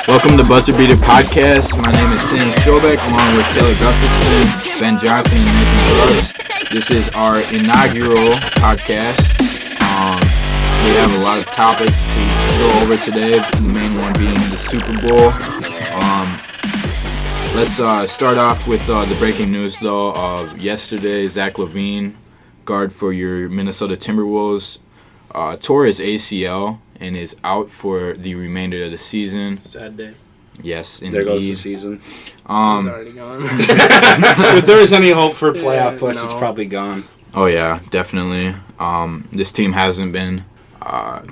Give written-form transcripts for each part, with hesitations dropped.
Welcome to Buzzer Beater Podcast. My name is Sam Schobek, along with Taylor Gustafson, Ben Johnson, and Nathan Grubbs. This is our inaugural podcast. We have a lot of topics to go over today, the main one being the Super Bowl. Let's start off with the breaking news, though, of yesterday. Zach LaVine, guard for your Minnesota Timberwolves, tore his ACL and is out for the remainder of the season. Sad day. Yes, indeed. There goes the season. He's already gone. If there is any hope for a playoff push, it's probably gone. Oh, yeah, definitely. This team hasn't been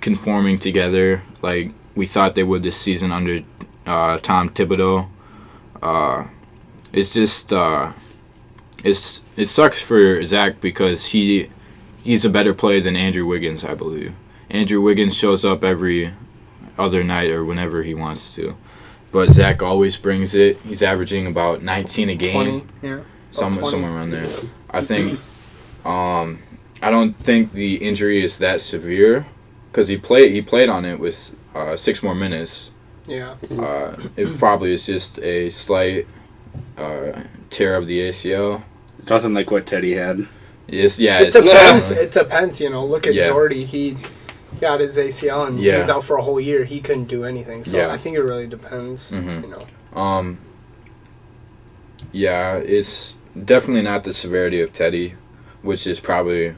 conforming together like we thought they would this season under Tom Thibodeau. It's just it sucks for Zach because he's a better player than Andrew Wiggins, I believe. Andrew Wiggins shows up every other night or whenever he wants to, but Zach always brings it. He's averaging about 19 a game, 20, yeah, somewhere around there. I think. I don't think the injury is that severe because he played on it with 6 more minutes. Yeah. It probably is just a slight tear of the ACL. Nothing like what Teddy had. Yes, yeah. It depends. It depends. Look at Jordy. He got his ACL and he was out for a whole year. He couldn't do anything. So I think it really depends. Mm-hmm. Yeah, it's definitely not the severity of Teddy, which is probably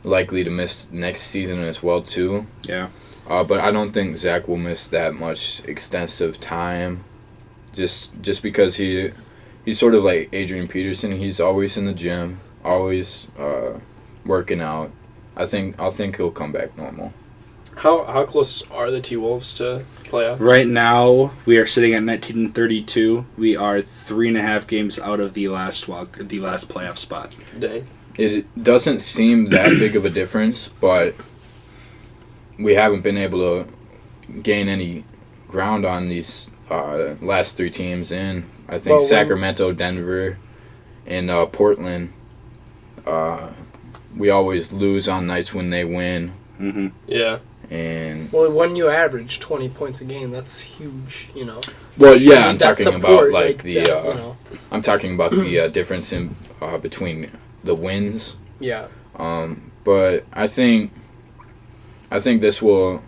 likely to miss next season as well too. Yeah. But I don't think Zach will miss that much extensive time, just because he's sort of like Adrian Peterson. He's always in the gym, always working out. I think he'll come back normal. How close are the T-Wolves to playoffs? Right now, we are sitting at 1932. We are 3.5 games out of the last playoff spot. Dang. It doesn't seem that big of a difference, but we haven't been able to gain any ground on these last 3 teams in. I think Sacramento, Denver, and Portland. We always lose on nights when they win. Mm-hmm. Yeah. And when you average 20 points a game, that's huge. Well, yeah, I'm talking about I'm talking about the difference in between the wins. Yeah. But I think this will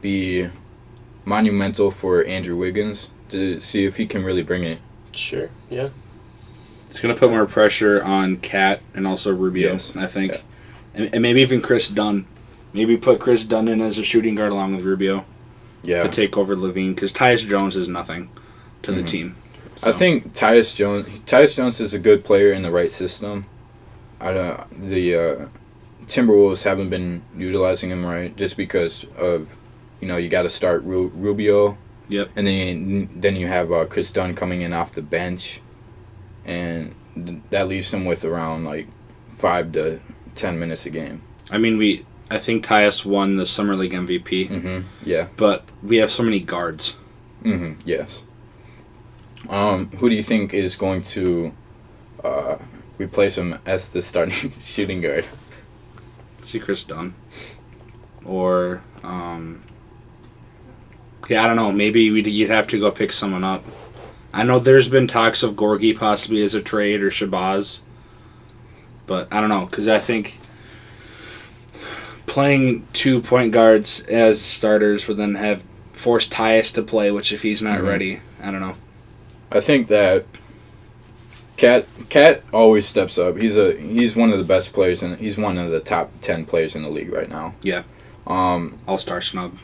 be monumental for Andrew Wiggins to see if he can really bring it. Sure. Yeah. It's going to put more pressure on Cat and also Rubio, yes. I think. Yeah. And maybe even Chris Dunn. Maybe put Chris Dunn in as a shooting guard along with Rubio to take over LaVine, because Tyus Jones is nothing to the team. So. I think Tyus Jones is a good player in the right system. The Timberwolves haven't been utilizing him right just because of, you got to start Rubio. Yep. And then you have Chris Dunn coming in off the bench, and that leaves him with around 5 to 10 minutes a game. I think Tyus won the Summer League MVP. Mm-hmm. Yeah. But we have so many guards. Mm-hmm. Yes. Who do you think is going to replace him as the starting shooting guard? See Chris Dunn. Or, I don't know. Maybe you'd have to go pick someone up. I know there's been talks of Gorgie possibly as a trade or Shabazz. But I don't know, because I think playing 2 point guards as starters would then have forced Tyus to play, which if he's not ready, I don't know. I think that Cat always steps up. He's one of the best players, and he's one of the top 10 players in the league right now. Yeah. All-star snub.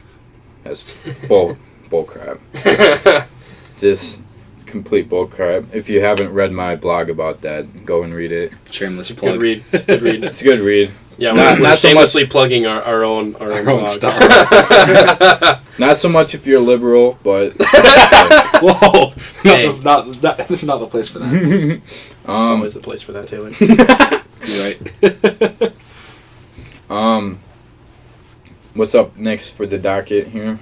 That's bull crap. Just complete bull crap. If you haven't read my blog about that, go and read it. Shameless plug. Good read. It's a good read. It's a good read. Yeah, we're shamelessly plugging our own stuff. Not so much if you're liberal, but whoa, this is not the place for that. It's always the place for that, Taylor. You're right. What's up next for the docket here?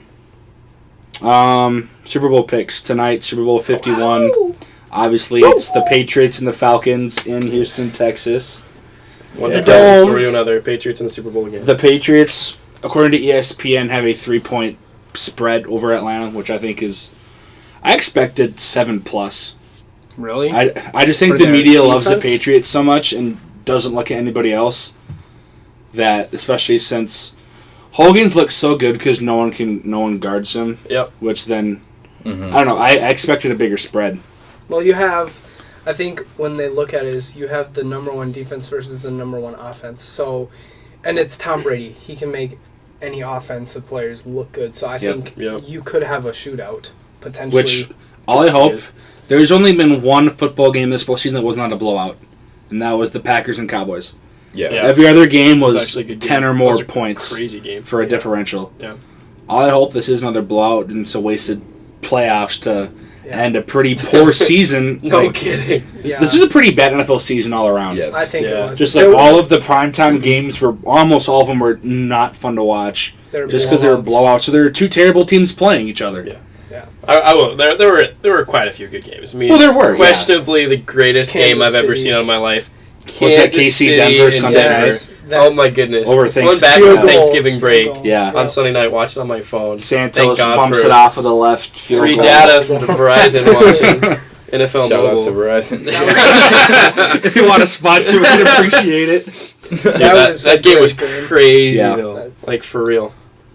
Super Bowl picks tonight. Super Bowl 51. Wow. Obviously, it's the Patriots and the Falcons in Houston, Texas. One depressing story to another. Patriots in the Super Bowl again. The Patriots, according to ESPN, have a 3-point spread over Atlanta, which I think is... I expected 7+. Really? I just think the media loves the Patriots so much and doesn't look at anybody else. That, especially since Hogan's looks so good because no one guards him. Yep. Which then, I don't know. I expected a bigger spread. Well, you have... I think when they look at it is you have the number 1 defense versus the number 1 offense. So, and it's Tom Brady. He can make any offensive players look good. So I think you could have a shootout potentially. Which I hope. There's only been one football game this postseason that was not a blowout, and that was the Packers and Cowboys. Yeah. Every other game was 10 or more points. Crazy game for a differential. Yeah. I hope this is another blowout and it's a wasted playoffs to. And a pretty poor season. No kidding. Yeah. This was a pretty bad NFL season all around. Yes. I think it was. Just like all of the primetime games were, almost all of them were not fun to watch. Just because they were blowouts. So there were two terrible teams playing each other. Yeah. I will. There were quite a few good games. I mean, there were. Questionably the greatest game I've ever seen in my life. Was that KC Denver Sunday night? Oh my goodness! Over going back on Thanksgiving break, on Sunday night, watched it on my phone. Santos bumps it off of the left field free goal. Data from Verizon watching NFL Shout Mobile. out to Verizon. If you want to sponsor, we'd appreciate it. Dude, that game was crazy though. Like for real.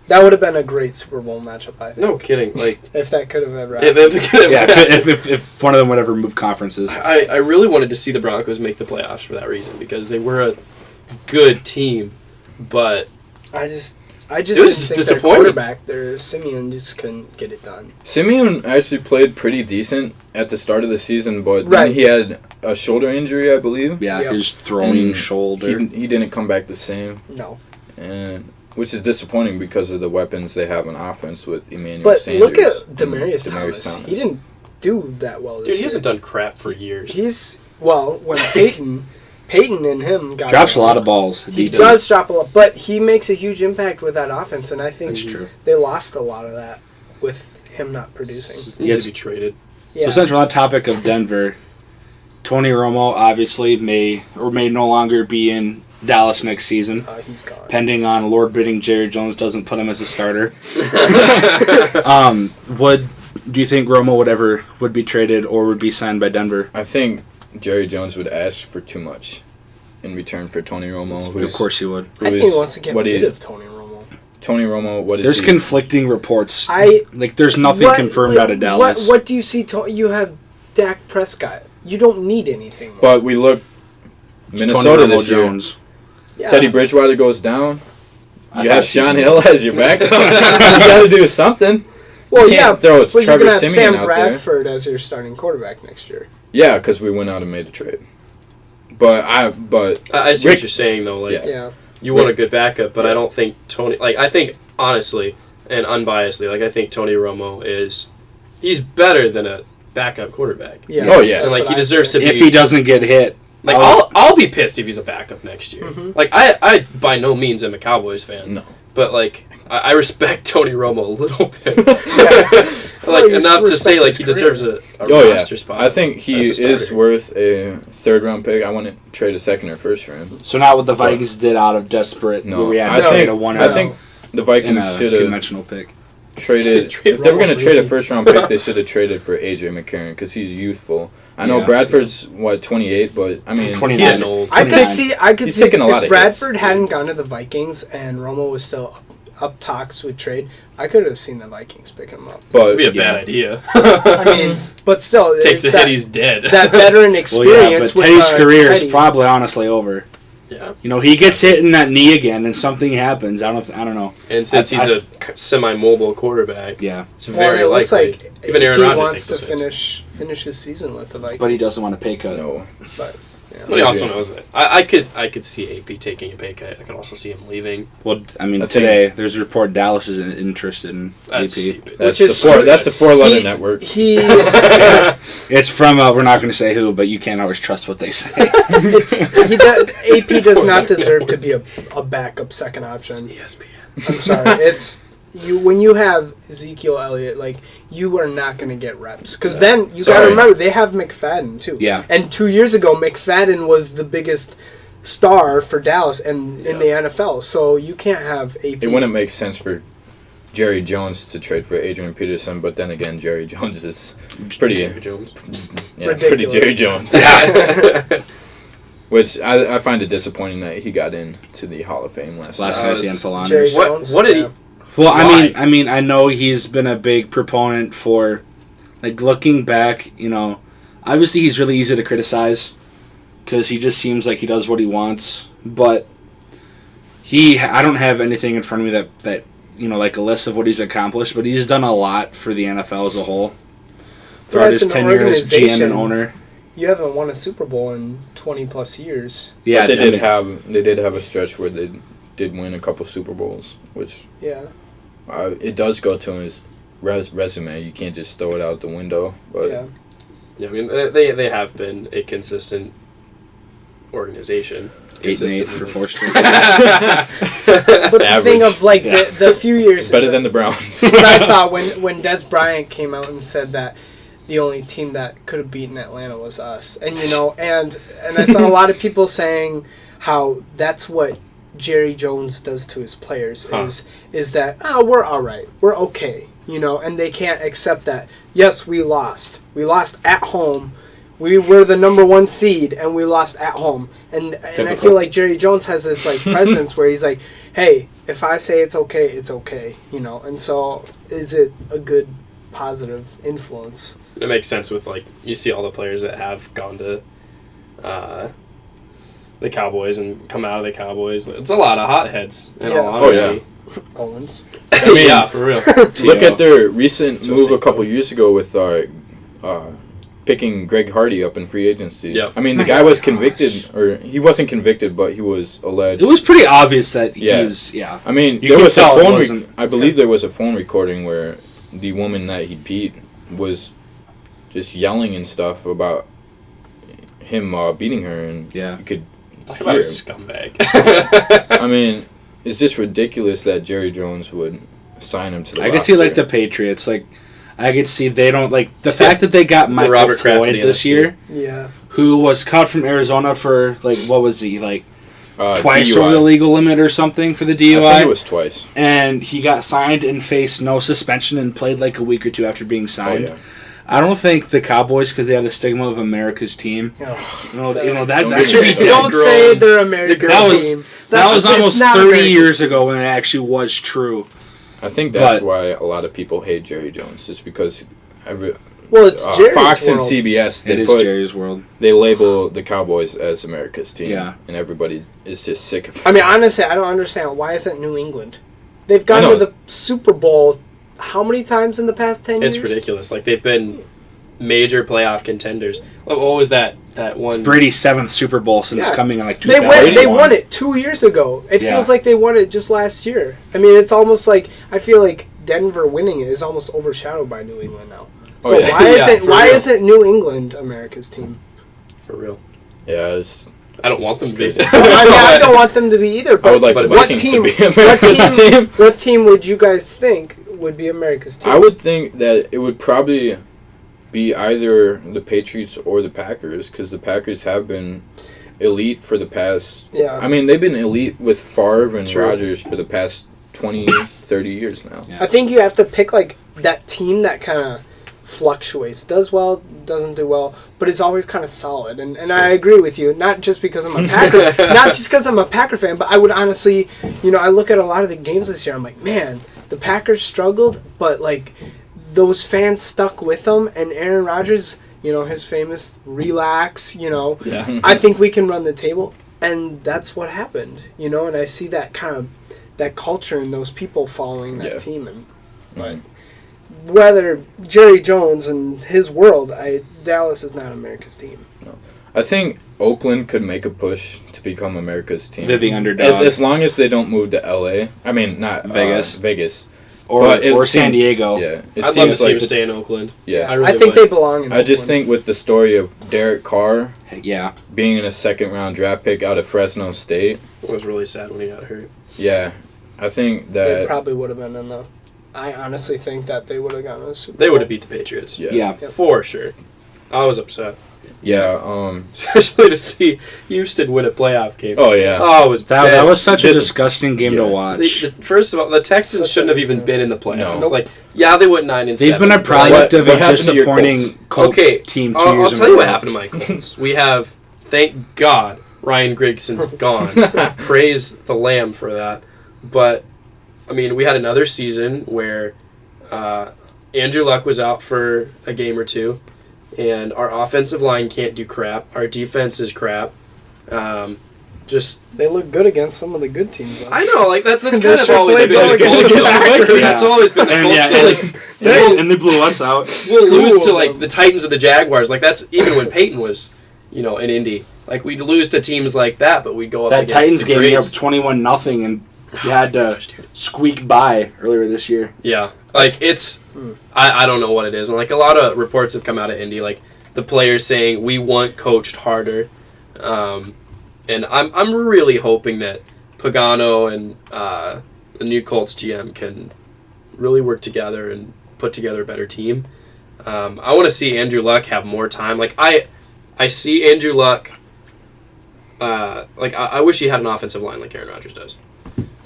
That would have been a great Super Bowl matchup, I think. No kidding. Like if that could have ever happened. If one of them would ever move confereses. I really wanted to see the Broncos make the playoffs for that reason because they were a good team, but I just it was just disappointing. Their Simeon just couldn't get it done. Simeon actually played pretty decent at the start of the season, but then he had a shoulder injury, I believe. Yeah, his throwing shoulder. He didn't come back the same. No. And which is disappointing because of the weapons they have on offense with Emmanuel but Sanders. Look at Demaryius Thomas. He didn't do that well this year. Dude, he hasn't done crap for years. When Peyton and him got drops a lot of balls. He does drop a lot, but he makes a huge impact with that offense, and I think that's true. They lost a lot of that with him not producing. He needs to be traded. Yeah. So since we're on the topic of Denver, Tony Romo obviously may no longer be in Dallas next season. He's gone. Pending on Lord bidding Jerry Jones doesn't put him as a starter. Do you think Romo would be traded or would be signed by Denver? I think Jerry Jones would ask for too much in return for Tony Romo. Of course he would. I think he wants to get rid of Tony Romo. Tony Romo, what is There's conflicting reports. There's nothing confirmed out of Dallas. What do you see? You have Dak Prescott. You don't need anything more. But we look Minnesota this year. Yeah. Teddy Bridgewater goes down. You have Sean Hill as your backup. You got to do something. Well, you can't throw but Trevor you're going to have Siemian Sam Bradford as your starting quarterback next year. Yeah, because we went out and made a trade. But I see what you're saying though. Like, you want a good backup, but I don't think Tony. Like, I think honestly and unbiasedly, I think Tony Romo he's better than a backup quarterback. Yeah. Oh yeah. And he deserves to be. If he doesn't get hit. Like I'll be pissed if he's a backup next year. Mm-hmm. Like I by no means am a Cowboys fan. No. But I respect Tony Romo a little bit. Enough to say he deserves a roster spot. I think he is worth a third-round pick. I want to trade a second or first for him. So not what the Vikings did out of desperate. No, I think the Vikings should have conventional pick. Traded. If they were going to trade a first-round pick, they should have traded for AJ McCarron because he's youthful. I know Bradford's 28, but I mean he's 29. Old. I could see taking a lot if of Bradford hits. hadn't gone to the Vikings and Romo was still up talks with trade, I could have seen the Vikings pick him up. But it'd be a bad idea. I mean, but still, takes a hit, he's dead. That veteran experience. But Teddy's career is probably honestly over. Yeah, he gets hit in that knee again, and something happens. I don't know. And since he's a semi-mobile quarterback, it's very likely. Like even Aaron Rodgers wants to finish his season with the Vikings, but he doesn't want to pay cut. No, but he also knows that. I could see AP taking a pay cut. I could also see him leaving. Well, I mean, today there's a report Dallas is interested in that's AP. Stupid. That's the four-letter network. It's from we're not going to say who, but you can't always trust what they say. AP does not deserve to be a backup second option. It's ESPN. I'm sorry. When you have Ezekiel Elliott, you are not going to get reps. Because then you got to remember, they have McFadden, too. Yeah. And 2 years ago, McFadden was the biggest star for Dallas and in the NFL. So you can't have AP. It wouldn't make sense for Jerry Jones to trade for Adrian Peterson, but then again, Jerry Jones is pretty Jerry Jones. Yeah, pretty Jerry Jones. Which I find it disappointing that he got into the Hall of Fame last night at the Enfiloners. Jerry Jones, what did he? Well, Why? I mean, I know he's been a big proponent for, like, looking back. You know, obviously he's really easy to criticize because he just seems like he does what he wants. But I don't have anything in front of me that you know, like a list of what he's accomplished. But he's done a lot for the NFL as a whole throughout his tenure as GM and owner. You haven't won a Super Bowl in 20+ years. Yeah, but they did have a stretch where they did win a couple Super Bowls, which it does go to his resume. You can't just throw it out the window. But I mean, they have been a consistent organization. 8-8 for 4 straight. But the thing of like the few years better than the Browns. What I saw when Des Bryant came out and said that the only team that could have beaten Atlanta was us, and you know, and I saw a lot of people saying how that's what Jerry Jones does to his players is that we're all right, we're okay, you know, and they can't accept that. Yes, we lost at home. We were the number 1 seed, and we lost at home. And I feel like Jerry Jones has this like presence where he's like, hey, if I say it's okay, you know. And so, is it a good positive influence? It makes sense with, like, you see all the players that have gone to the Cowboys and come out of the Cowboys. It's a lot of hotheads, in all honesty. Owens. I mean, yeah, for real. Look at their recent move a couple years ago with picking Greg Hardy up in free agency. Yep. I mean, the guy was convicted, or he wasn't convicted, but he was alleged. It was pretty obvious that he's, I mean, you there was a phone. I believe there was a phone recording where the woman that he beat was just yelling and stuff about him beating her, and you could talk about a scumbag. I mean, it's just ridiculous that Jerry Jones would sign him to the roster. I could see, like, the Patriots, like, I could see they don't, like, the fact that they got Michael Floyd this year, who was cut from Arizona for, like, what was he, like, twice DUI. over the legal limit or something for the DUI. I think it was twice. And he got signed and faced no suspension and played, like, a week or two after being signed. Oh, yeah. I don't think the Cowboys, because they have the stigma of America's team. Oh, that should be dead. Don't say they're America's team. That was almost 30 years ago when it actually was true. I think that's why a lot of people hate Jerry Jones. It's because it's Jerry's Fox world. and CBS. Jerry's world. They label the Cowboys as America's team. Yeah. And everybody is just sick of it. I mean, honestly, I don't understand. Why isn't New England? They've gone to the Super Bowl how many times in the past 10 years? It's ridiculous. Like, they've been major playoff contenders. What was that one? It's Brady's 7th Super Bowl since coming in, like, 2000. They won it 2 years ago. It feels like they won it just last year. I mean, it's almost like, I feel like Denver winning it is almost overshadowed by New England now. So why isn't New England America's team? For real. Yeah, I don't want them to be. I don't want them to be either. But I would like the Vikings to be America's team. What team would you guys think would be America's team? I would think that it would probably be either the Patriots or the Packers, because the Packers have been elite for the past... Yeah. I mean, they've been elite with Favre and Rodgers for the past 20, 30 years now. Yeah. I think you have to pick, like, that team that kind of fluctuates. Does well, doesn't do well, but is always kind of solid. And I agree with you. Not just because I'm a Packer fan, but I would honestly... You know, I look at a lot of the games this year, I'm like, man... The Packers struggled, but, like, those fans stuck with them, and Aaron Rodgers, you know, his famous relax, you know, I think we can run the table, and that's what happened, you know, and I see that kind of, that culture and those people following that team, and whether Jerry Jones and his world, Dallas is not America's team. No. I think Oakland could make a push to become America's team. They're the underdog. As long as they don't move to LA. I mean, not Vegas. Or San Diego. Yeah. I'd love to see him stay in Oakland. Yeah. I think they belong in Oakland. I just think with the story of Derek Carr being in a second-round draft pick out of Fresno State. It was really sad when he got hurt. Yeah. I think that... They probably would have been in the... I honestly think that they would have gotten a Super Bowl. They would have beat the Patriots. Yeah. For sure. I was upset. Yeah. Especially to see Houston win a playoff game. Oh yeah. Oh, it was that was such a disgusting game to watch. First of all, the Texans shouldn't have even been in the playoffs. No. Like, yeah, they went 9-7. They've been a product of a happened to your disappointing Colts team 2 years ago. I'll tell you what happened to my Colts. We have, thank God, Ryan Grigson's gone. Praise the Lamb for that. But, I mean, we had another season where Andrew Luck was out for a game or two, and our offensive line can't do crap. Our defense is crap. They look good against some of the good teams, though. I know, like that's kind They of should always play been well the against Colts. the Packers. That's always been the Colts. And they blew us out. We'll lose to Cool. like the Titans or the Jaguars. Like that's even when Peyton was, in Indy. Like we'd lose to teams like that, but we'd go up That against Titans the game, you're up greats. 21-0, and you had to squeak by earlier this year. Yeah, like it's, I don't know what it is, and like a lot of reports have come out of Indy, like the players saying we want coached harder, and I'm really hoping that Pagano and the new Colts GM can really work together and put together a better team. I want to see Andrew Luck have more time. Like I see Andrew Luck. I wish he had an offensive line like Aaron Rodgers does.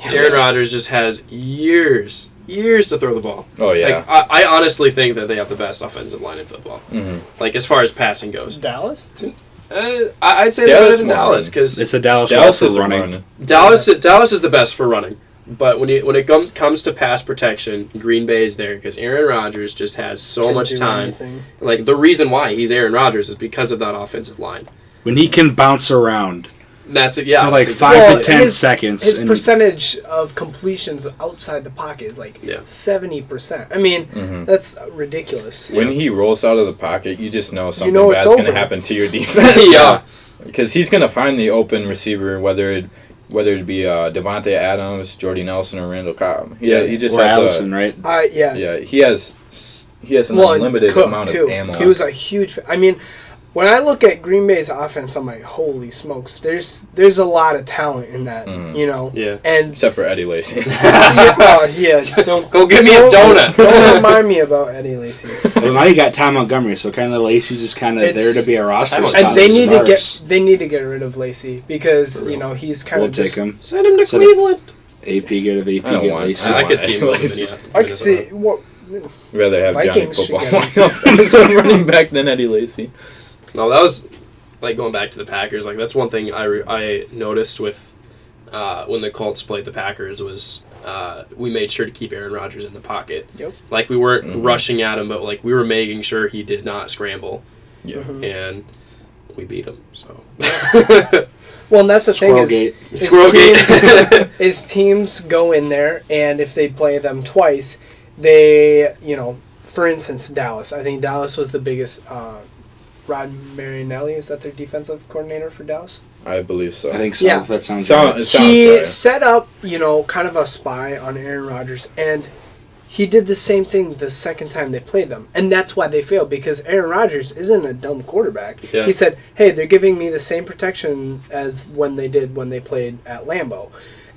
Yeah. Aaron Rodgers just has years to throw the ball. Oh yeah. Like, I honestly think that they have the best offensive line in football. Mm-hmm. Like as far as passing goes. Dallas too. I'd say they're better than Dallas because It's a Dallas is running. Dallas is the best for running. But when it comes to pass protection, Green Bay is there because Aaron Rodgers just has so Can't much do time. anything. Like the reason why he's Aaron Rodgers is because of that offensive line. When he can bounce around That's it. Yeah, for like that's 5 to 10 his, seconds. His and percentage of completions outside the pocket is like 70%. I mean, that's ridiculous. When he rolls out of the pocket, you just know something know it's bad's going to over. happen to your defense. Yeah. Because he's going to find the open receiver, whether it be Devontae Adams, Jordy Nelson, or Randall Cobb. He just or has Allison, right? Yeah, he has an unlimited Cook, amount too. of ammo. He was a huge. I mean, when I look at Green Bay's offense, I'm like, holy smokes! There's a lot of talent in that, Yeah. And Except for Eddie Lacy. don't Go get me a donut. Don't remind me about Eddie Lacy. Well, now you got Ty Montgomery, so kind of Lacey's just kind of there to be a roster spot. And they need starts. to get rid of Lacy because he's kind We'll of take him. Send him to Send Cleveland. AP, get of AP, I don't get want- Lacey. I could see him living in I could see what. Rather have Vikings Johnny should Football get line up as a running back than Eddie Lacy. No, that was like going back to the Packers. Like that's one thing I noticed with when the Colts played the Packers was we made sure to keep Aaron Rodgers in the pocket. Yep. Like we weren't rushing at him, but like we were making sure he did not scramble. Yeah. And we beat him. So. Well, and that's the thing Squirrelgate. is teams go in there, and if they play them twice, they, for instance, Dallas. I think Dallas was the biggest. Rod Marinelli, is that their defensive coordinator for Dallas? I believe so. I think so. Yeah. That sounds So- right. it sounds He right. set up, kind of a spy on Aaron Rodgers, and he did the same thing the second time they played them. And that's why they failed, because Aaron Rodgers isn't a dumb quarterback. Yeah. He said, hey, they're giving me the same protection as when they played at Lambeau.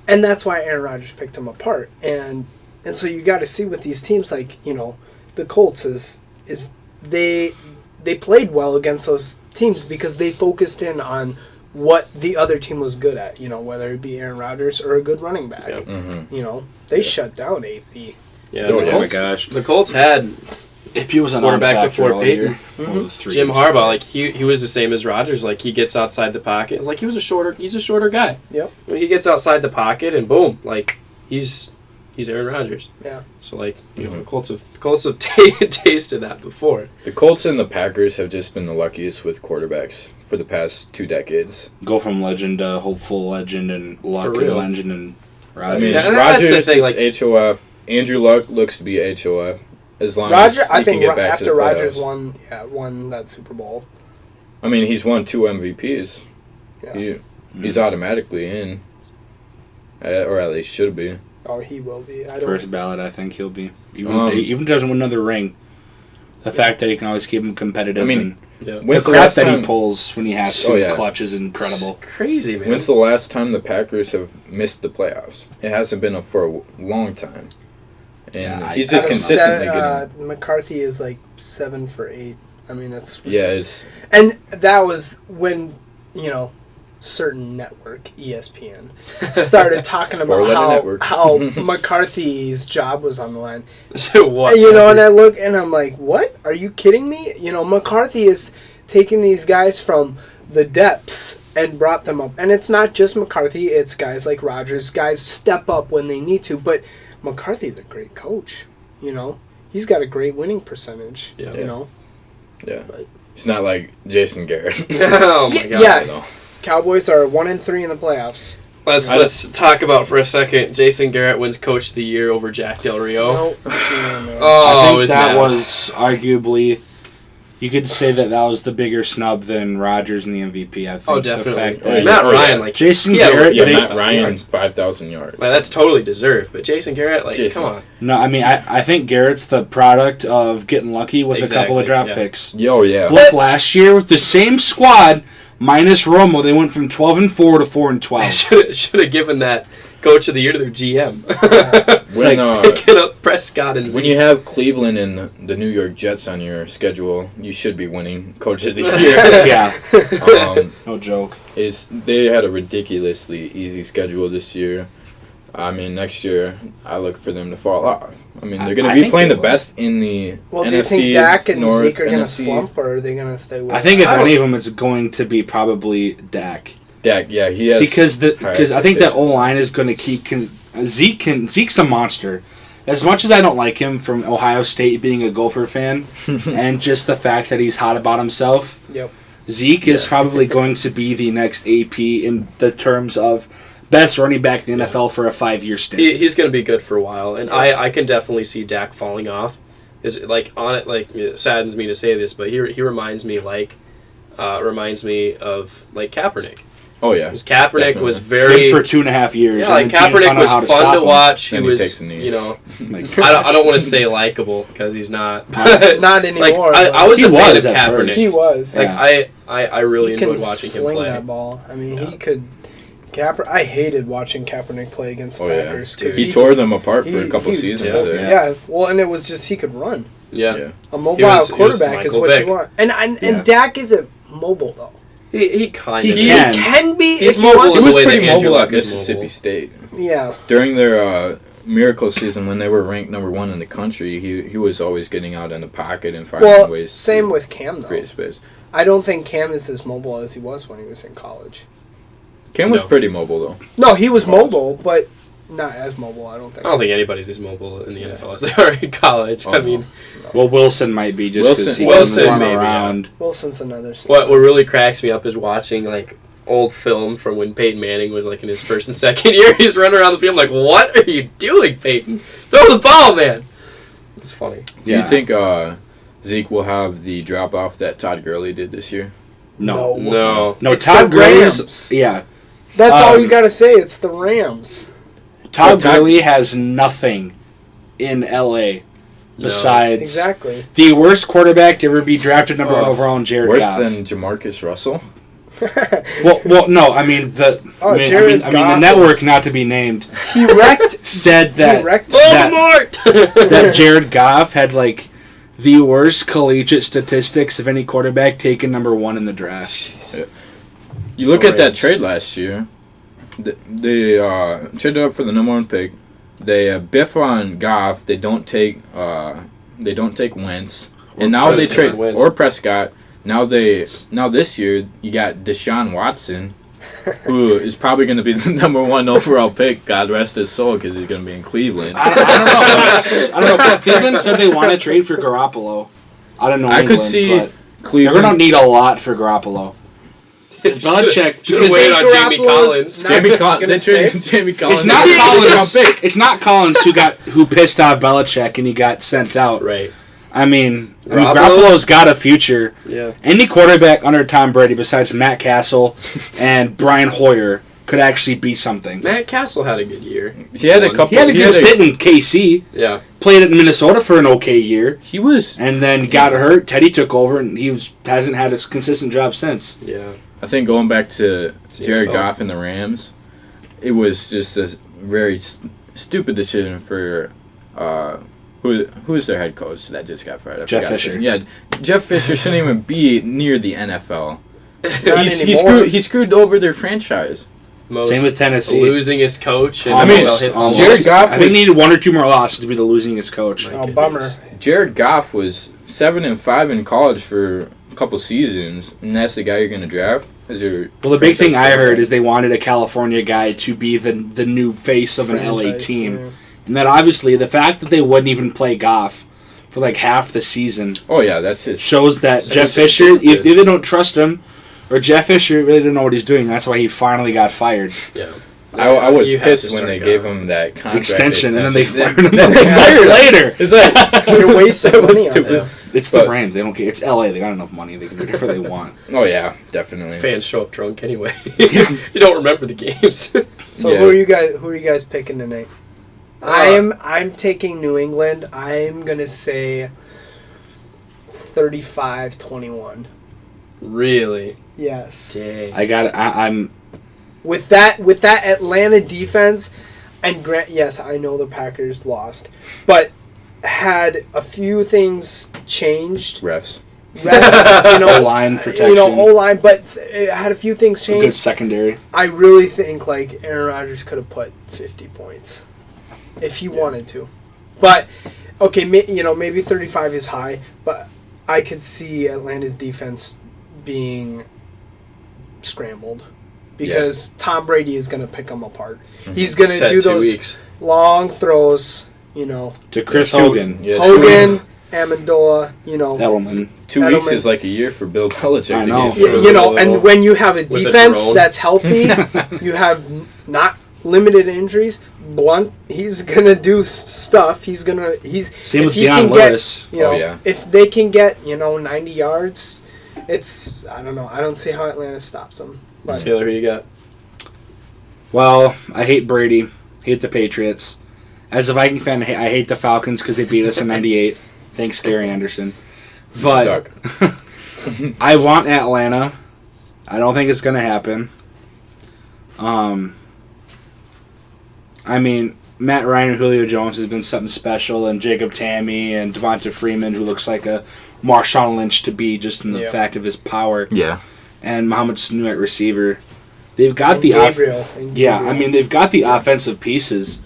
And that's why Aaron Rodgers picked him apart. And so you got to see with these teams, like, the Colts is they played well against those teams because they focused in on what the other team was good at, whether it be Aaron Rodgers or a good running back. Yep. They shut down AP. Yeah, Oh, the yeah. Colts, Oh my gosh. The Colts had AP was an quarterback on-factor before all Peyton. year. One of the three Jim years. Harbaugh. Like he was the same as Rodgers. Like he gets outside the pocket. It's like he's a shorter guy. Yep. He gets outside the pocket and boom, like he's Aaron Rodgers. Yeah. So like the Colts have tasted that before. The Colts and the Packers have just been the luckiest with quarterbacks for the past 2 decades. Go from legend to hopeful legend and luck For and real. legend and I Rodgers. mean, Yeah, and that's the Rodgers thing, is like- HOF. Andrew Luck looks to be HOF. As long Roger, as he I can think get back to after the Rodgers playoffs. won that Super Bowl. I mean, he's won 2 MVPs. Yeah. He's automatically in. Or at least should be. Oh, he will be. First ballot, I think he'll be. Even if he doesn't win another ring, the fact that he can always keep him competitive. I mean, and Yeah. the When's the crap last that he time? pulls when he has to Oh, yeah. clutch is incredible. It's crazy, man. When's the last time the Packers have missed the playoffs? It hasn't been for a long time. And Yeah, he's I just don't know. consistently getting. McCarthy is like 7 for 8. I mean, that's and that was when certain network, ESPN, started talking about how McCarthy's job was on the line. So what? And I look and I'm like, what? Are you kidding me? McCarthy is taking these guys from the depths and brought them up. And it's not just McCarthy, it's guys like Rodgers. Guys step up when they need to. But McCarthy's a great coach, He's got a great winning percentage, Yeah. But, it's not like Jason Garrett. Oh, my God. Yeah. Cowboys are 1-3 in the playoffs. Let's talk about for a second. Jason Garrett wins Coach of the Year over Jack Del Rio. Nope. I think that was arguably, you could say that was the bigger snub than Rodgers and the MVP. I think definitely. The fact that Matt Ryan, Jason Garrett, Matt Ryan's 5,000 yards. Well, that's totally deserved. But Jason Garrett, come on. No, I mean, I think Garrett's the product of getting lucky with a couple of draft picks. Yeah. Look, last year with the same squad, minus Romo, they went from 12-4 to 4-12. Should have given that Coach of the Year to their GM. Picking up Prescott and Zeke. When you have Cleveland and the New York Jets on your schedule, you should be winning Coach of the Year. Yeah. No joke. They had a ridiculously easy schedule this year. I mean, next year, I look for them to fall off. I mean, they're going to be playing the best in the NFC. Do you think Dak and North, Zeke are going to NFC. slump, or are they going to stay with I think if any of them, it's going to be probably Dak. Dak, yeah, he has. Because I think that O-line is going to keep... Zeke's a monster. As much as I don't like him from Ohio State being a Gopher fan, and just the fact that he's hot about himself, Zeke is probably going to be the next AP in the terms of best running back in the NFL for a 5-year stint. He's going to be good for a while, and I can definitely see Dak falling off. It saddens me to say this, but he reminds me of Kaepernick. Oh yeah, because Kaepernick definitely. Was very good for 2.5 years. Yeah, Kaepernick was fun to watch. He was, takes the knee. I don't want to say likable because he's not. Not anymore. I was a fan of Kaepernick. He was. I really enjoyed watching him sling play. that ball. I mean, he could. I hated watching Kaepernick play against the Packers. Yeah. He tore them apart for a couple seasons. Yeah, well, and it was just he could run. Yeah. A mobile quarterback is what you want. And Dak isn't mobile, though. He can be. He's if mobile. He was pretty mobile at Mississippi State. Yeah. During their miracle season, when they were ranked number 1 in the country, he was always getting out in the pocket and finding ways. Same with Cam though. Create space. I don't think Cam is as mobile as he was when he was in college. Cam was pretty mobile though. No, he was mobile, but not as mobile. I don't think anybody's as mobile in the NFL as they are in college. I mean. Well, Wilson might be just because he Wilson run maybe, around. Yeah. Wilson's another story. What really cracks me up is watching old film from when Peyton Manning was in his first and second year. He's running around the field like, what are you doing, Peyton? Throw the ball, man. It's funny. Do you think Zeke will have the drop off that Todd Gurley did this year? No. It's Todd the Gurley's Rams. That's all you gotta say. It's the Rams. Todd Gurley has nothing in LA. Besides the worst quarterback to ever be drafted number 1 overall in Jared Goff. Worse than Jamarcus Russell? well, no. I mean the network, not to be named, he wrecked. Said that that Jared Goff had the worst collegiate statistics of any quarterback taken number 1 in the draft. Yeah. You look at that trade last year. They traded up for the number 1 pick. They biff on Goff. They don't take Wentz, and now they trade or Prescott. Now this year you got Deshaun Watson, who is probably going to be the number 1 overall pick. God rest his soul, because he's going to be in Cleveland. I don't know. Because Cleveland said they want to trade for Garoppolo. I don't know. I could see Cleveland. They're going to need a lot for Garoppolo. Because Belichick should have waited on Jamie Collins. Jamie Collins. It's not Collins who pissed off Belichick and he got sent out. Right. I mean Garoppolo's got a future. Yeah. Any quarterback under Tom Brady besides Matt Castle and Brian Hoyer could actually be something. Matt Castle had a good year. He had a good stint in KC. Yeah. Played at Minnesota for an okay year. He was, and then got hurt. Teddy took over, and hasn't had a consistent job since. Yeah. I think going back to Jared Goff and the Rams, it was just a very stupid decision for who's their head coach that just got fired? Jeff Fisher. Yeah, Jeff Fisher shouldn't even be near the NFL. He screwed over their franchise. Same with Tennessee. Losingest coach. And Jared Goff. I think he needed 1 or 2 more losses to be the losingest coach. Oh, bummer. Jared Goff was 7-5 in college for a couple seasons, and that's the guy you're going to draft. Well, the big thing I heard is they wanted a California guy to be the new face of an LA team. Yeah. And that obviously the fact that they wouldn't even play Goff for like half the season. Oh yeah, that's it. Shows that Jeff Fisher, if they don't trust him, or Jeff Fisher really didn't know what he's doing. That's why he finally got fired. Yeah. I was pissed when they gave him that contract extension, and then they fired him later. Is that you're wasting money on that? It's the Rams. They don't care. It's LA. They got enough money. They can do whatever they want. Oh yeah, definitely. Fans show up drunk anyway. You don't remember the games. So who are you guys picking tonight? I'm taking New England. I'm gonna say 35-21. Really? Yes. Dang. I'm with that Atlanta defense, and yes, I know the Packers lost, but had a few things changed. Refs, O-line protection. O-line, but it had a few things changed. A good secondary. I really think Aaron Rodgers could have put 50 points if he wanted to. But okay, maybe 35 is high, but I could see Atlanta's defense being scrambled because Tom Brady is going to pick them apart. Mm-hmm. He's going to do those long throws, to Chris Hogan. Hogan, Amendola, Edelman. 2 weeks is like a year for Bill Belichick. I know. And when you have a defense that's healthy, you have not limited injuries. Blunt, he's gonna do stuff. Same with Deion Lewis. If they can get 90 yards, I don't know. I don't see how Atlanta stops them. But Taylor, who you got? Well, I hate Brady. Hate the Patriots. As a Viking fan, I hate the Falcons because they beat us in '98. Thanks, Gary Anderson. But I want Atlanta. I don't think it's gonna happen. I mean, Matt Ryan and Julio Jones has been something special, and Jacob Tamme and Devonta Freeman, who looks like a Marshawn Lynch to be just in the fact of his power. Yeah. And Mohamed Sanu at receiver. They've got they've got the offensive pieces.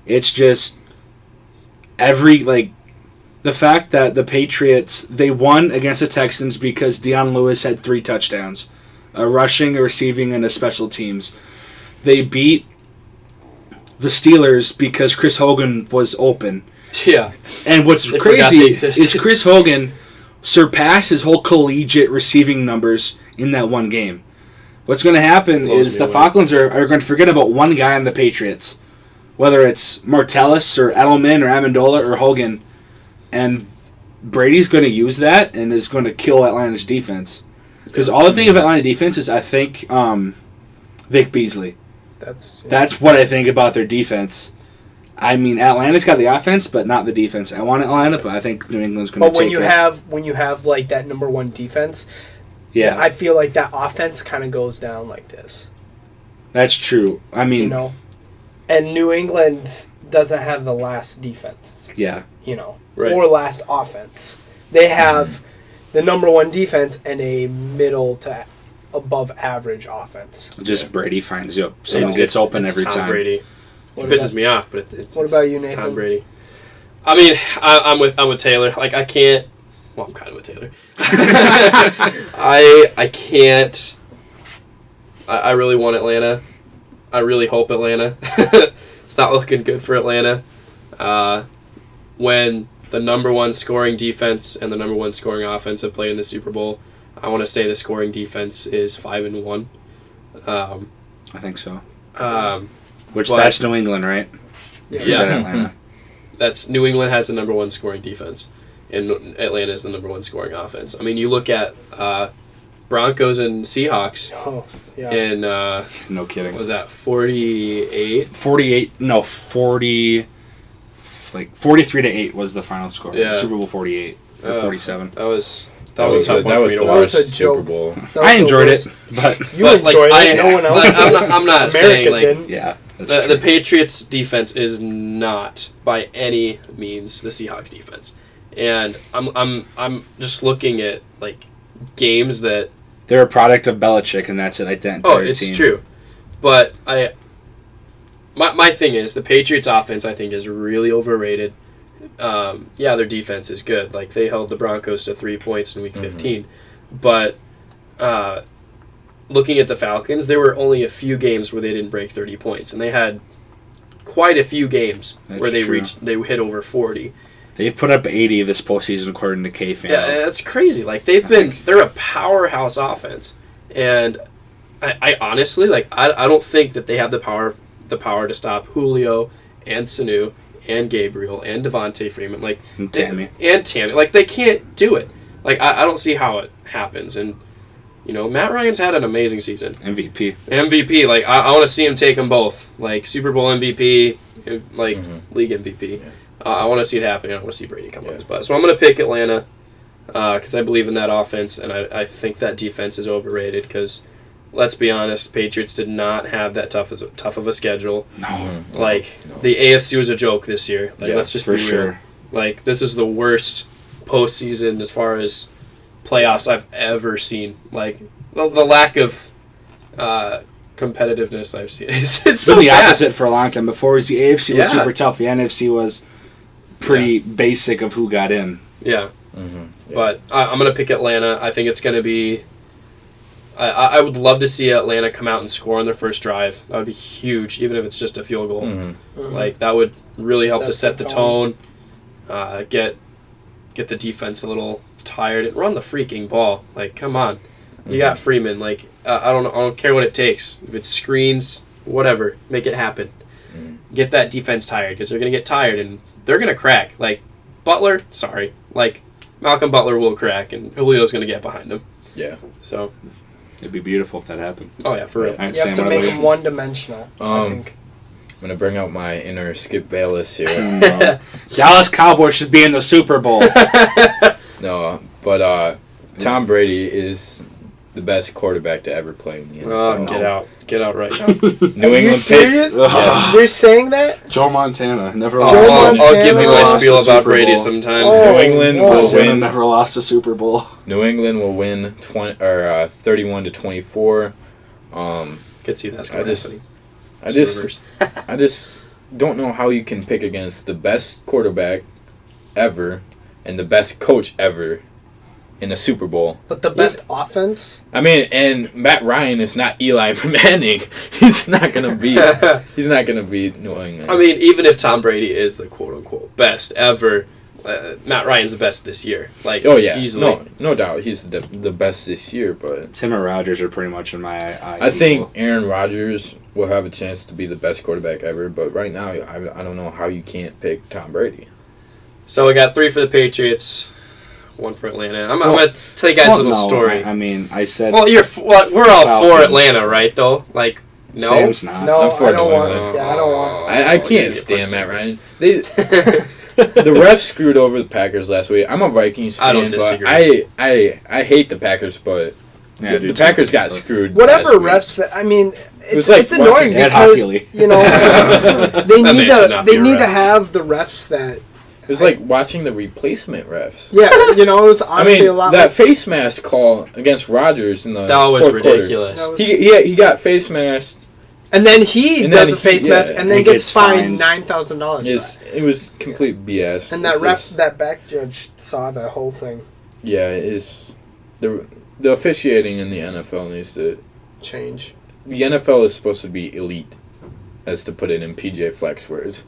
It's just the fact that the Patriots, they won against the Texans because Deion Lewis had 3 touchdowns, a rushing, a receiving, and a special teams. They beat the Steelers because Chris Hogan was open. Yeah. And what's crazy is Chris Hogan surpassed his whole collegiate receiving numbers in that one game. What's going to happen is the Falcons are going to forget about one guy on the Patriots, whether it's Martellus or Edelman or Amendola or Hogan, and Brady's going to use that and is going to kill Atlanta's defense. Because all I think of Atlanta defense is I think Vic Beasley. That's what I think about their defense. I mean, Atlanta's got the offense, but not the defense. I want Atlanta, but I think New England's going to take it. But when you have like that number one defense, I feel like that offense kind of goes down like this. That's true. I mean, and New England doesn't have the last defense. Yeah. Or last offense. They have the number one defense and a middle to above average offense. Just Brady finds you. Someone gets open every Tom time. Brady. It pisses me off, but what about you, Nathan? Tom Brady. I mean, I'm with Taylor. Like I can't. Well, I'm kind of with Taylor. I can't. I really want Atlanta. I really hope Atlanta. It's not looking good for Atlanta. When the number one scoring defense and the number one scoring offense have played in the Super Bowl, I want to say the scoring defense is 5-1. I think so. Which that's New England, right? Yeah. Atlanta. That's New England has the number one scoring defense, and Atlanta is the number one scoring offense. I mean, you look at Broncos and Seahawks. Oh, yeah. And no kidding. What was that 48? 48. No, 40. Like 43-8 was the final score. Yeah. Super Bowl 48 or 47. That was That was a tough one for me to That watch. was a Super joke. Bowl. I enjoyed it, but You But, enjoyed like, it. No one else. I'm not saying like didn't. yeah, the Patriots defense is not by any means the Seahawks defense, and I'm just looking at like games that they're a product of Belichick, and that's it. Like that entire it's team. true, but my thing is the Patriots offense I think is really overrated. Their defense is good. Like they held the Broncos to 3 points in Week 15, but looking at the Falcons, there were only a few games where they didn't break 30 points, and they had quite a few games where they hit over 40. They've put up 80 this postseason according to K-Fan. Yeah, that's crazy. Like they're a powerhouse offense, and I honestly I don't think that they have the power to stop Julio and Sanu and Gabriel and Devontae Freeman and Tammy. Like they can't do it. Like I don't see how it happens. And Matt Ryan's had an amazing season. MVP. Like I want to see him take them both. Like Super Bowl MVP, like league MVP. Yeah. I want to see it happen. I want to see Brady come on his butt. So I'm going to pick Atlanta because I believe in that offense, and I think that defense is overrated because, let's be honest, Patriots did not have that tough of a schedule. No. The AFC was a joke this year. Let's just be real. Sure. Like, this is the worst postseason as far as playoffs I've ever seen. Like, the lack of competitiveness I've seen. It's so been the bad. opposite for a long time. Before, was the AFC was super tough. The NFC was pretty basic of who got in. Yeah. But I'm going to pick Atlanta. I think it's going to be... I would love to see Atlanta come out and score on their first drive. That would be huge, even if it's just a field goal. Like, that would really help to set the tone. Get the defense a little tired and run the freaking ball. Like, come on. You got Freeman. Like, I don't care what it takes. If it's screens, whatever, make it happen. Get that defense tired because they're going to get tired and they're going to crack. Like, Butler, sorry. Like, Malcolm Butler will crack and Julio's going to get behind him. Yeah. So... It'd be beautiful if that happened. Oh, yeah, for real. You have to make him one-dimensional, I think. I'm going to bring out my inner Skip Bayless here. Dallas Cowboys should be in the Super Bowl. No, but Tom Brady is the best quarterback to ever play in the NFL. Get out right now. New Are you England serious? Yes. You're saying that? Joe Montana never Joe lost. Montana I'll give you my lost spiel the about Super Brady Bowl. sometime. New England will Montana win. never lost a Super Bowl. New England will win 31-24. Could see that's I just don't know how you can pick against the best quarterback ever and the best coach ever in a Super Bowl. But the best offense? I mean, and Matt Ryan is not Eli Manning. He's not gonna be New England. I mean, even if Tom Brady is the quote-unquote best ever, Matt Ryan's the best this year. Like, easily. No doubt. He's the best this year, but... Tim and Rodgers are pretty much in my eye. I think Aaron Rodgers will have a chance to be the best quarterback ever, but right now, I don't know how you can't pick Tom Brady. So we got 3 for the Patriots, 1 for Atlanta. I'm going to tell you guys a little story. I said... Well, we're all Falcons. For Atlanta, right, though? Like, no? Sam's not. No, I'm for I don't New want England. I don't want... I can't stand Matt Ryan. The refs screwed over the Packers last week. I'm a Vikings fan, I don't disagree. but I hate the Packers, but the Packers got screwed. Whatever last week. refs that... I mean... It's like annoying watching Ed because, Hockey. they need They to have the refs that... It was like watching the replacement refs. Yeah, it was honestly a lot that like... face mask call against Rodgers in the That was fourth ridiculous. quarter. He got face masked. And then he does a face mask and then and gets gets fined fined. It $9,000. was complete BS. And that back judge saw the whole thing. Yeah, the officiating in the NFL needs to change. The NFL is supposed to be elite, as to put it in PJ Flex words.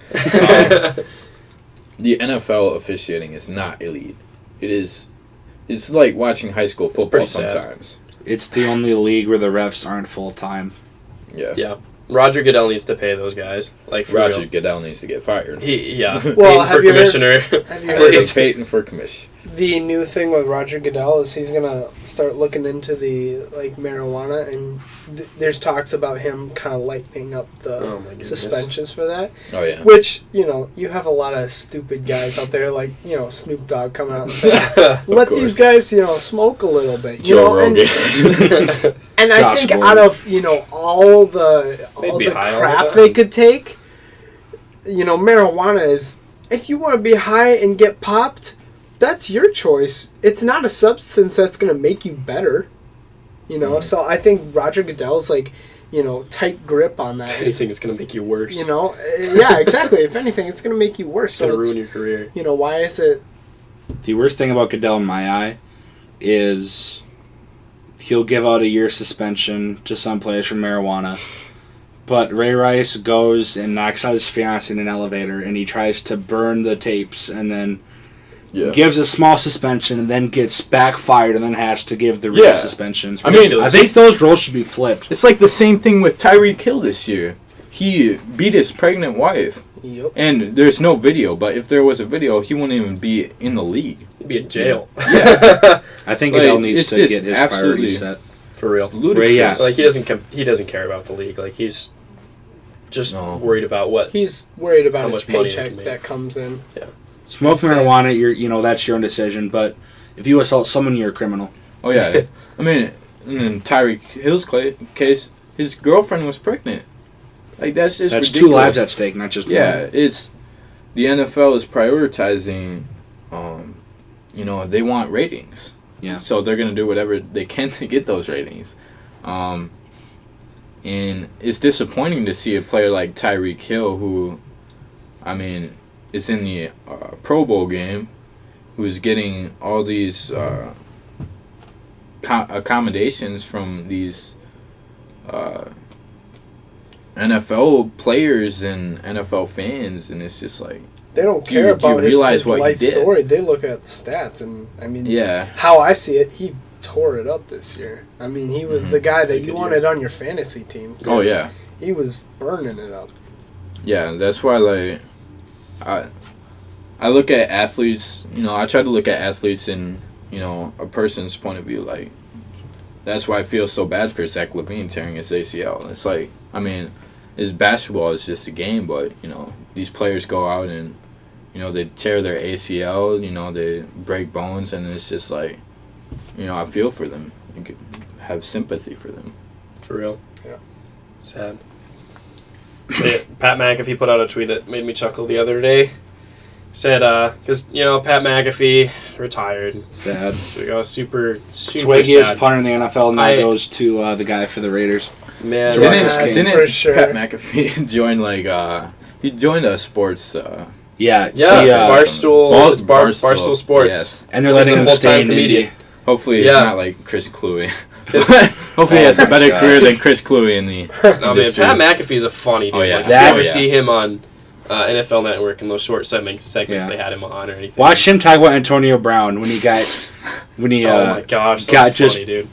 The NFL officiating is not elite. It's like watching high school football sometimes. It's the only league where the refs aren't full time. Yeah. Yeah. Roger Goodell needs to pay those guys. Like, for Roger real. Goodell needs to get fired. Well, Well, Peyton for commissioner. Have you heard Peyton for commission. the new thing with Roger Goodell is he's gonna start looking into the marijuana, and there's talks about him kind of lightening up the suspensions for that. Oh yeah. Which you have a lot of stupid guys out there like Snoop Dogg coming out and saying, "Let these guys smoke a little bit." Joe Rogan. And I think out of all the crap they could take, marijuana is, if you want to be high and get popped, that's your choice. It's not a substance that's going to make you better. So I think Roger Goodell's tight grip on that. If anything, it's going to make you worse. Yeah, exactly. If anything, it's going to make you worse. It's going to ruin your career. Why is it? The worst thing about Goodell in my eye is he'll give out a year suspension to some players for marijuana. But Ray Rice goes and knocks out his fiancée in an elevator, and he tries to burn the tapes, and then gives a small suspension, and then gets backfired, and then has to give the real suspension. I think those roles should be flipped. It's like the same thing with Tyreek Hill this year. He beat his pregnant wife. Yep. And there's no video, but if there was a video, he wouldn't even be in the league. He'd be in jail. Yeah. I think Goodell needs to get his priorities set. For real. Ludicrous. Like, he doesn't care about the league. Like, he's just worried about what... He's worried about his paycheck that comes in. Yeah. Smoke marijuana, that's your own decision, but if you assault someone, you're a criminal. Oh, yeah. I mean, in Tyreek Hill's case, his girlfriend was pregnant. Like, that's just That's ridiculous. 2 lives at stake, not just one. Yeah, it's... The NFL is prioritizing, they want ratings. Yeah. So they're going to do whatever they can to get those ratings. And it's disappointing to see a player like Tyreek Hill, who, is in the Pro Bowl game, who's getting all these accommodations from these NFL players and NFL fans, and it's just like, they don't care about his life he did. story. They look at stats, and how I see it, he tore it up this year. He was the guy that you wanted on your fantasy team. Oh yeah, he was burning it up. Yeah, that's why I look at athletes. I try to look at athletes in a person's point of view. Like, that's why I feel so bad for Zach LaVine tearing his ACL. It's like, his basketball is just a game, but these players go out and they tear their ACL. They break bones, and it's just like, I feel for them. You could have sympathy for them. For real. Yeah. Sad. Pat McAfee put out a tweet that made me chuckle the other day. Said, because, Pat McAfee retired. Sad. So we got super Swaggiest sad. punter in the NFL, and that goes to the guy for the Raiders. Man, didn't Pat McAfee join, he joined a sports... Barstool Sports. Yes. And they're letting him stay in comedian. Hopefully it's not like Chris Cluey. Hopefully he has a better career than Chris Cluey in the industry. Pat McAfee's a funny dude. Oh, yeah. Like, you ever see him on NFL Network and those short segments they had him on or anything? Watch him talk about Antonio Brown when he oh my gosh, that's funny, dude.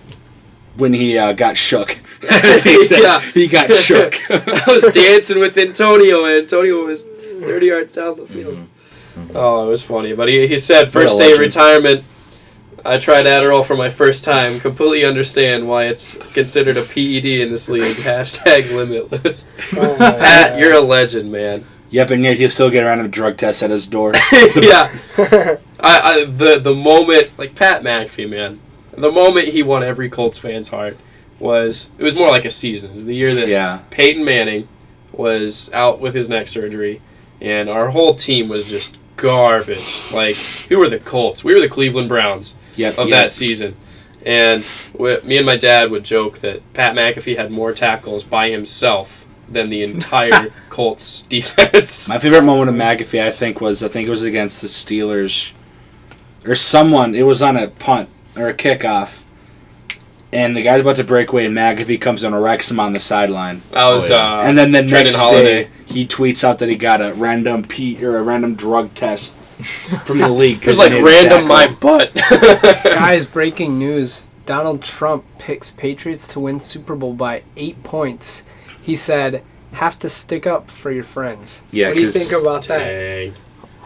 When he got shook. He got shook. I was dancing with Antonio, and Antonio was 30 yards down the field. Mm-hmm. Oh, it was funny. But he said, first day of retirement, I tried Adderall for my first time. Completely understand why it's considered a PED in this league. #limitless. Oh, Pat, you're a legend, man. Yep, and yet he'll still get around a drug test at his door. Yeah. The moment, Pat McAfee, man, the moment he won every Colts fan's heart it was more like a season. It was the year that Peyton Manning was out with his neck surgery, and our whole team was just garbage. Who were the Colts? We were the Cleveland Browns that season. And me and my dad would joke that Pat McAfee had more tackles by himself than the entire Colts defense. My favorite moment of McAfee, I think it was against the Steelers. Or someone, it was on a punt or a kickoff. And the guy's about to break away, and McAfee comes and wrecks him on the sideline. That was, and then the next day, he tweets out that he got a random drug test from the league. It was random my butt. Guys, breaking news. Donald Trump picks Patriots to win Super Bowl by 8 points. He said, have to stick up for your friends. Yeah, what do you think about that?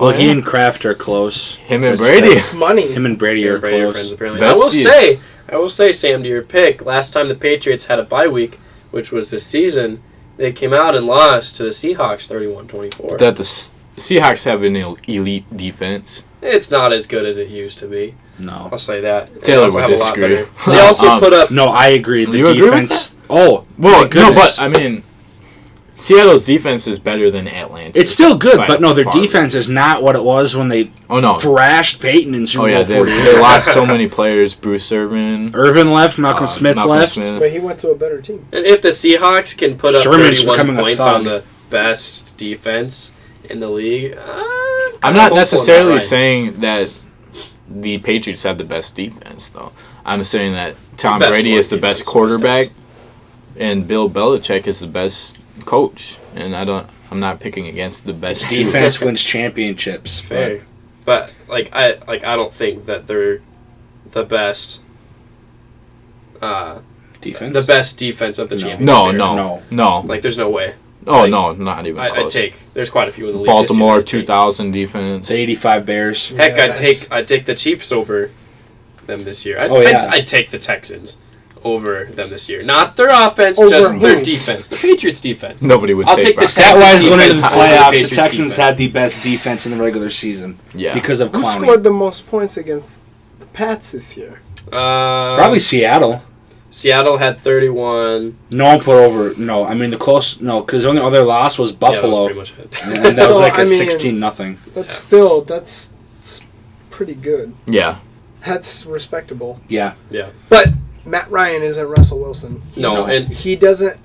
Well, he and Kraft are close. Him and Brady. It's money. Him and Brady are Brady close. friends, apparently. Besties. I will say, Sam, to your pick, last time the Patriots had a bye week, which was this season, they came out and lost to the Seahawks 31-24. That the Seahawks have an elite defense. It's not as good as it used to be. No. I'll say that. Taylor also would have a lot disagree. better- They also put up... No, I agree. The You agree with defense... Oh, Well, my goodness. no, but I mean, Seattle's defense is better than Atlanta. It's still good, By but no, their far. defense is not what it was when they thrashed Peyton in Super Oh, yeah, Bowl they 48. lost so many players. Bruce Irvin. Irvin left, Malcolm Smith left. But he went to a better team. And if the Seahawks can put up Sherman's 31 becoming a points thug. on the best defense in the league, I'm not necessarily saying that the Patriots have the best defense, though. I'm saying that Tom best Brady is the defense, best quarterback, and Bill Belichick is the best coach. And I'm not picking against the best Defense wins championships. fair. But I don't think that they're the best. Defense? The best defense of the championship. No. Like, there's no way. Oh, no, not even close. There's quite a few in the league. Baltimore this year. 2000 defense. The 85 Bears. Heck, Yes. I'd take the Chiefs over them this year. I'd take the Texans over them this year. Not their offense, Over just their who? defense. The Patriots' defense. Nobody would I'll take take the Brown. Texans' Stat-wise, going into the defense over playoffs, the Patriots' Texans defense. had the best defense in the regular season. Yeah. Because of Who Clowney. scored the most points against the Pats this year? Probably Seattle. Seattle had 31. No one put over. No, I mean, because the only other loss was Buffalo. Yeah, that was pretty much it. And that was So, like I a mean, 16-0. That's pretty good. Yeah. That's respectable. Yeah. Yeah. But Matt Ryan isn't Russell Wilson. No, and He doesn't.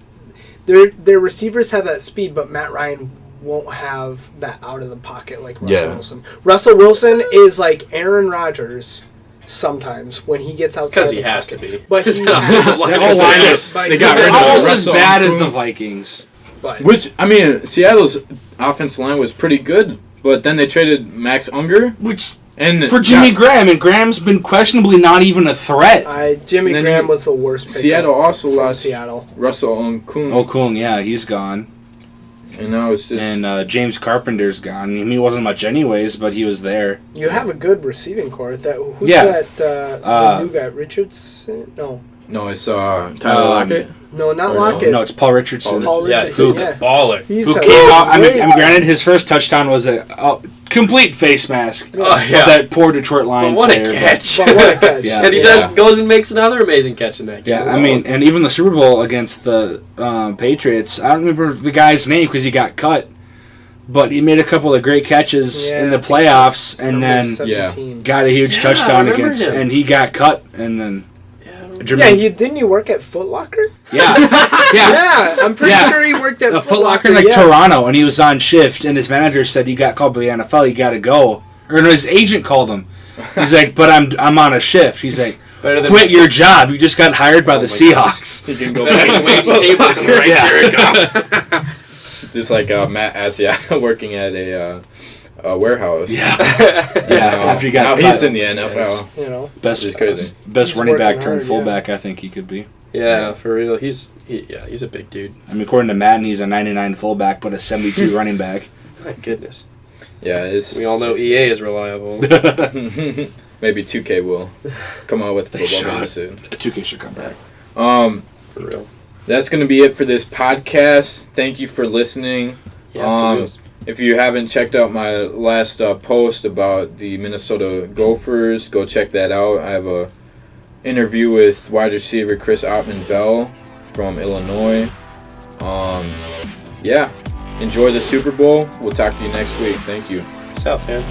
Their receivers have that speed, but Matt Ryan won't have that out of the pocket like Russell Wilson. Russell Wilson is like Aaron Rodgers. Sometimes when he gets outside, because he has to be. But His he, offensive line They is got just- They got rid of Almost as Russell bad as Okung. the Vikings. but Which, I mean, Seattle's offensive line was pretty good, but then they traded Max Unger. Which, And for Jimmy Graham, and Graham's been questionably not even a threat. Jimmy And then Graham was the worst. Pickup Seattle also from lost Seattle. Russell Okung. Okung, yeah, he's gone. And now it's just... And James Carpenter's gone. I mean, he wasn't much anyways, but he was there. You have a good receiving core. Who's Yeah. that? The new guy, Richardson? No, No, it's Tyler Lockett. no, not Or no. Lockett. No, it's Paul Richardson. Paul Yeah, Richardson. he's Yeah. a baller. He's Who a- came out? I mean, great. granted, his first touchdown was a complete face mask. Oh, Of yeah. that poor Detroit Lion But what a player. catch. But what a catch! Yeah. And he goes and makes another amazing catch in that game. Yeah, I mean, and even the Super Bowl against the Patriots, I don't remember the guy's name because he got cut, but he made a couple of great catches Yeah, in the I think so. playoffs, and Number then 17. got a huge Yeah, I touchdown remember against, him. and he got cut, and then Yeah, didn't he work at Foot Locker? yeah, Yeah, I'm pretty Yeah. sure he worked at a Foot Foot Locker in Locker, like yes. Toronto, and he was on shift, and his manager said, "You got called by the NFL, you got to go." Or no, his agent called him. He's like, "But I'm on a shift." He's like, Better than "Quit your job. You just got hired by the my goodness. Seahawks." He can go Better than waiting tables in the right Yeah. Just like Matt Asiata working at a warehouse. Yeah, Now- after he got now cut. he's in the NFL. You know, Best Which is crazy. Best He's running back working turned hard, fullback, I think he could be. Yeah, for real. He's a big dude. I mean, according to Madden, he's a 99 fullback, but a 72 running back. My goodness. Yeah, it's. We all know EA is reliable. Maybe 2K will come out with They football games should. soon. 2K should come back. For real. That's gonna be it for this podcast. Thank you for listening. Yeah, for real. If you haven't checked out my last post about the Minnesota Gophers, go check that out. I have a interview with wide receiver Chris Ottman-Bell from Illinois. Yeah, enjoy the Super Bowl. We'll talk to you next week. Thank you. Peace out, fam.